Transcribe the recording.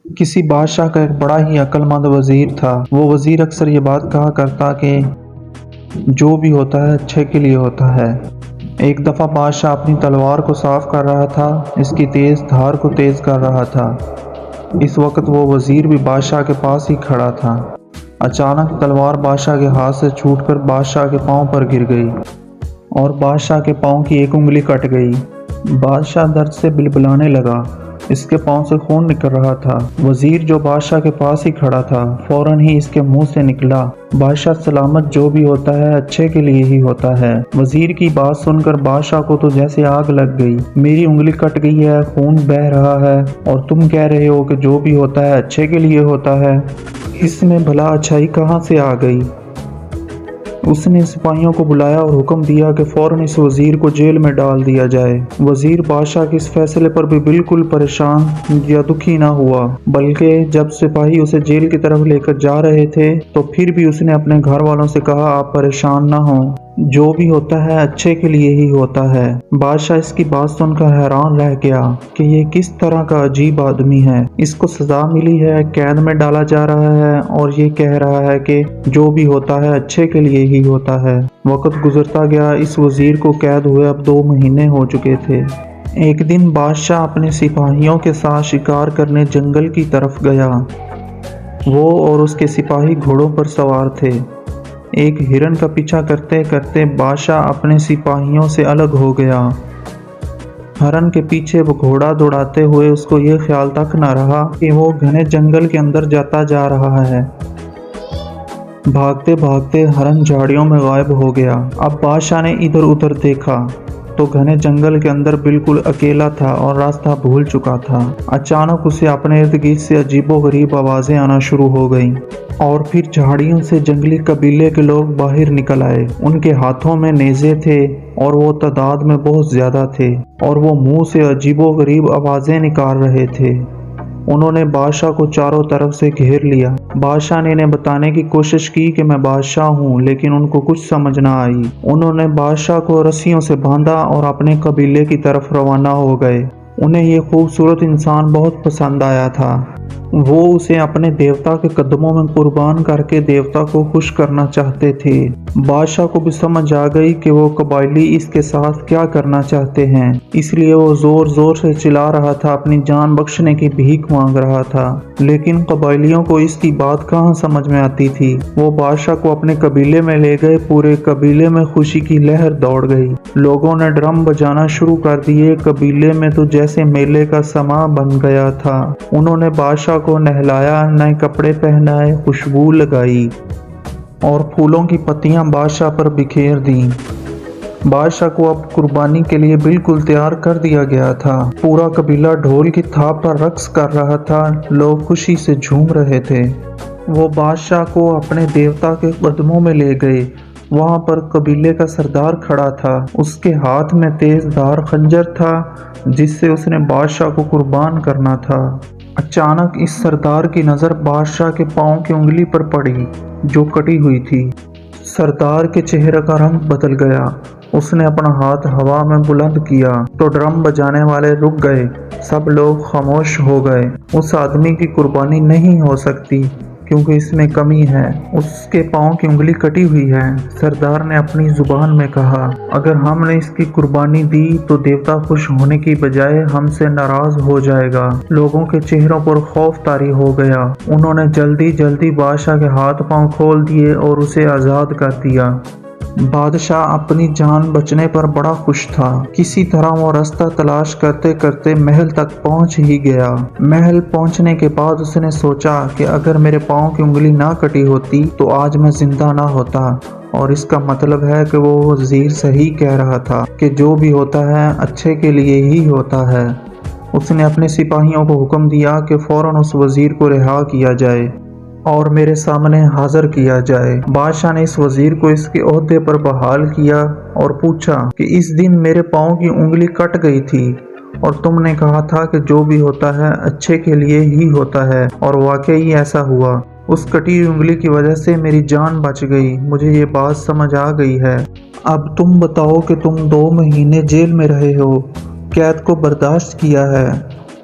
کسی بادشاہ کا ایک بڑا ہی عقل مند وزیر تھا۔ وہ وزیر اکثر یہ بات کہا کرتا کہ جو بھی ہوتا ہے اچھے کے لیے ہوتا ہے۔ ایک دفعہ بادشاہ اپنی تلوار کو صاف کر رہا تھا، اس کی تیز دھار کو تیز کر رہا تھا۔ اس وقت وہ وزیر بھی بادشاہ کے پاس ہی کھڑا تھا۔ اچانک تلوار بادشاہ کے ہاتھ سے چھوٹ کر بادشاہ کے پاؤں پر گر گئی اور بادشاہ کے پاؤں کی ایک انگلی کٹ گئی۔ بادشاہ درد سے بلبلانے لگا، اس کے پاؤں سے خون نکل رہا تھا۔ وزیر جو بادشاہ کے پاس ہی کھڑا تھا، فوراً ہی اس کے منہ سے نکلا، بادشاہ سلامت، جو بھی ہوتا ہے اچھے کے لیے ہی ہوتا ہے۔ وزیر کی بات سن کر بادشاہ کو تو جیسے آگ لگ گئی۔ میری انگلی کٹ گئی ہے، خون بہہ رہا ہے، اور تم کہہ رہے ہو کہ جو بھی ہوتا ہے اچھے کے لیے ہوتا ہے؟ اس میں بھلا اچھائی کہاں سے آ گئی؟ اس نے سپاہیوں کو بلایا اور حکم دیا کہ فوراً اس وزیر کو جیل میں ڈال دیا جائے۔ وزیر بادشاہ کے اس فیصلے پر بھی بالکل پریشان یا دکھی نہ ہوا، بلکہ جب سپاہی اسے جیل کی طرف لے کر جا رہے تھے تو پھر بھی اس نے اپنے گھر والوں سے کہا، آپ پریشان نہ ہوں، جو بھی ہوتا ہے اچھے کے لیے ہی ہوتا ہے۔ بادشاہ اس کی بات سن کر حیران رہ گیا کہ یہ کس طرح کا عجیب آدمی ہے۔ اس کو سزا ملی ہے، قید میں ڈالا جا رہا ہے، اور یہ کہہ رہا ہے کہ جو بھی ہوتا ہے اچھے کے لیے ہی ہوتا ہے۔ وقت گزرتا گیا، اس وزیر کو قید ہوئے اب 2 مہینے ہو چکے تھے۔ ایک دن بادشاہ اپنے سپاہیوں کے ساتھ شکار کرنے جنگل کی طرف گیا۔ وہ اور اس کے سپاہی گھوڑوں پر سوار تھے۔ ایک ہرن کا پیچھا کرتے کرتے بادشاہ اپنے سپاہیوں سے الگ ہو گیا۔ ہرن کے پیچھے وہ گھوڑا دوڑاتے ہوئے اس کو یہ خیال تک نہ رہا کہ وہ گھنے جنگل کے اندر جاتا جا رہا ہے۔ بھاگتے بھاگتے ہرن جھاڑیوں میں غائب ہو گیا۔ اب بادشاہ نے ادھر ادھر دیکھا تو گھنے جنگل کے اندر بالکل اکیلا تھا اور راستہ بھول چکا تھا۔ اچانک اسے اپنے ارد گرد سے عجیب و غریب آوازیں آنا شروع ہو گئیں، اور پھر جھاڑیوں سے جنگلی قبیلے کے لوگ باہر نکل آئے۔ ان کے ہاتھوں میں نیزے تھے اور وہ تعداد میں بہت زیادہ تھے، اور وہ منہ سے عجیب و غریب آوازیں نکال رہے تھے۔ انہوں نے بادشاہ کو چاروں طرف سے گھیر لیا۔ بادشاہ نے انہیں بتانے کی کوشش کی کہ میں بادشاہ ہوں، لیکن ان کو کچھ سمجھ نہ آئی۔ انہوں نے بادشاہ کو رسیوں سے باندھا اور اپنے قبیلے کی طرف روانہ ہو گئے۔ انہیں یہ خوبصورت انسان بہت پسند آیا تھا۔ وہ اسے اپنے دیوتا کے قدموں میں قربان کر کے دیوتا کو خوش کرنا چاہتے تھے۔ بادشاہ کو بھی سمجھ آ گئی کہ وہ قبائلی اس کے ساتھ کیا کرنا چاہتے ہیں، اس لیے وہ زور زور سے چلا رہا تھا، اپنی جان بخشنے کی بھیک مانگ رہا تھا۔ لیکن قبائلیوں کو اس کی بات کہاں سمجھ میں آتی تھی۔ وہ بادشاہ کو اپنے قبیلے میں لے گئے۔ پورے قبیلے میں خوشی کی لہر دوڑ گئی۔ لوگوں نے ڈرم بجانا شروع کر دیے۔ قبیلے میں تو جیسے میلے کا سماں بن گیا تھا۔ انہوں نے بادشاہ کو نہلایا، نئے کپڑے پہنائے، خوشبو لگائی اور پھولوں کی پتیاں بادشاہ پر بکھیر دیں۔ بادشاہ کو اب قربانی کے لیے بالکل تیار کر دیا گیا تھا۔ پورا قبیلہ ڈھول کی تھاپ پر رقص کر رہا تھا، لوگ خوشی سے جھوم رہے تھے۔ وہ بادشاہ کو اپنے دیوتا کے قدموں میں لے گئے۔ وہاں پر قبیلے کا سردار کھڑا تھا، اس کے ہاتھ میں تیز دھار خنجر تھا جس سے اس نے بادشاہ کو قربان کرنا تھا۔ اچانک اس سردار کی نظر بادشاہ کے پاؤں کی انگلی پر پڑی جو کٹی ہوئی تھی۔ سردار کے چہرے کا رنگ بدل گیا۔ اس نے اپنا ہاتھ ہوا میں بلند کیا تو ڈرم بجانے والے رک گئے، سب لوگ خاموش ہو گئے۔ اس آدمی کی قربانی نہیں ہو سکتی کیونکہ اس میں کمی ہے، اس کے پاؤں کی انگلی کٹی ہوئی ہے۔ سردار نے اپنی زبان میں کہا، اگر ہم نے اس کی قربانی دی تو دیوتا خوش ہونے کی بجائے ہم سے ناراض ہو جائے گا۔ لوگوں کے چہروں پر خوف طاری ہو گیا۔ انہوں نے جلدی جلدی بادشاہ کے ہاتھ پاؤں کھول دیے اور اسے آزاد کر دیا۔ بادشاہ اپنی جان بچنے پر بڑا خوش تھا۔ کسی طرح وہ راستہ تلاش کرتے کرتے محل تک پہنچ ہی گیا۔ محل پہنچنے کے بعد اس نے سوچا کہ اگر میرے پاؤں کی انگلی نہ کٹی ہوتی تو آج میں زندہ نہ ہوتا، اور اس کا مطلب ہے کہ وہ وزیر صحیح کہہ رہا تھا کہ جو بھی ہوتا ہے اچھے کے لیے ہی ہوتا ہے۔ اس نے اپنے سپاہیوں کو حکم دیا کہ فوراً اس وزیر کو رہا کیا جائے اور میرے سامنے حاضر کیا جائے۔ بادشاہ نے اس وزیر کو اس کے عہدے پر بحال کیا اور پوچھا کہ اس دن میرے پاؤں کی انگلی کٹ گئی تھی اور تم نے کہا تھا کہ جو بھی ہوتا ہے اچھے کے لیے ہی ہوتا ہے، اور واقعی ایسا ہوا۔ اس کٹی ہوئی انگلی کی وجہ سے میری جان بچ گئی، مجھے یہ بات سمجھ آ گئی ہے۔ اب تم بتاؤ کہ تم 2 مہینے جیل میں رہے ہو، قید کو برداشت کیا ہے،